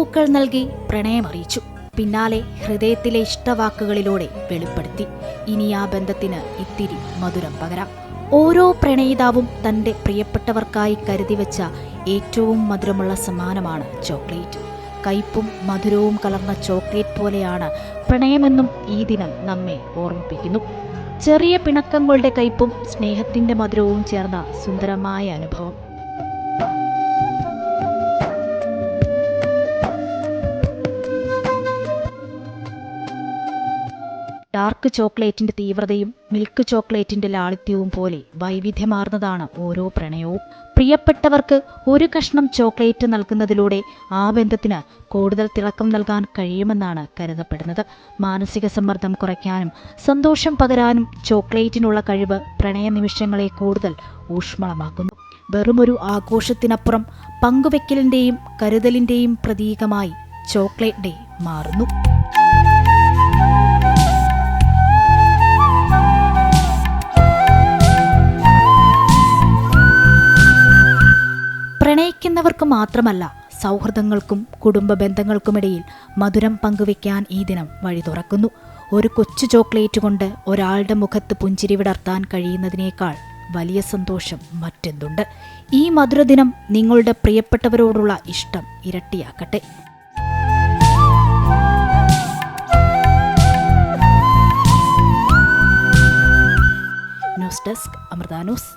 മുല്ലപ്പൂക്കൾ നൽകി പ്രണയമറിയിച്ചു. പിന്നാലെ ഹൃദയത്തിലെ ഇഷ്ടവാക്കുകളിലൂടെ വെളിപ്പെടുത്തി. ഇനി ആ ബന്ധത്തിന് ഇത്തിരി മധുരം പകരാം. ഓരോ പ്രണയിതാവും തൻ്റെ പ്രിയപ്പെട്ടവർക്കായി കരുതിവെച്ച ഏറ്റവും മധുരമുള്ള സമ്മാനമാണ് ചോക്ലേറ്റ്. കയ്പും മധുരവും കലർന്ന ചോക്ലേറ്റ് പോലെയാണ് പ്രണയമെന്നും ഈ ദിനം നമ്മെ ഓർമ്മിപ്പിക്കുന്നു. ചെറിയ പിണക്കങ്ങളുടെ കയ്പും സ്നേഹത്തിൻ്റെ മധുരവും ചേർന്ന സുന്ദരമായ അനുഭവം. ഡാർക്ക് ചോക്ലേറ്റിന്റെ തീവ്രതയും മിൽക്ക് ചോക്ലേറ്റിന്റെ ലാളിത്യവും പോലെ വൈവിധ്യമാർന്നതാണ് ഓരോ പ്രണയവും. പ്രിയപ്പെട്ടവർക്ക് ഒരു കഷ്ണം ചോക്ലേറ്റ് നൽകുന്നതിലൂടെ ആ ബന്ധത്തിന് കൂടുതൽ തിളക്കം നൽകാൻ കഴിയുമെന്നാണ് കരുതപ്പെടുന്നത്. മാനസിക സമ്മർദ്ദം കുറയ്ക്കാനും സന്തോഷം പകരാനും ചോക്ലേറ്റിനുള്ള കഴിവ് പ്രണയ നിമിഷങ്ങളെ കൂടുതൽ ഊഷ്മളമാക്കുന്നു. വെറുമൊരു ആഘോഷത്തിനപ്പുറം പങ്കുവെക്കലിന്റെയും കരുതലിന്റെയും പ്രതീകമായി ചോക്ലേറ്റ് ഡേ മാറുന്നു. പ്രണയിക്കുന്നവർക്ക് മാത്രമല്ല, സൗഹൃദങ്ങൾക്കും കുടുംബ ബന്ധങ്ങൾക്കുമിടയിൽ മധുരം പങ്കുവെക്കാൻ ഈ ദിനം വഴി തുറക്കുന്നു. ഒരു കൊച്ചു ചോക്ലേറ്റ് കൊണ്ട് ഒരാളുടെ മുഖത്ത് പുഞ്ചിരി വിടർത്താൻ കഴിയുന്നതിനേക്കാൾ വലിയ സന്തോഷം മറ്റെന്തുണ്ട്? ഈ മധുരദിനം നിങ്ങളുടെ പ്രിയപ്പെട്ടവരോടുള്ള ഇഷ്ടം ഇരട്ടിയാക്കട്ടെ. News desk, Amrita news.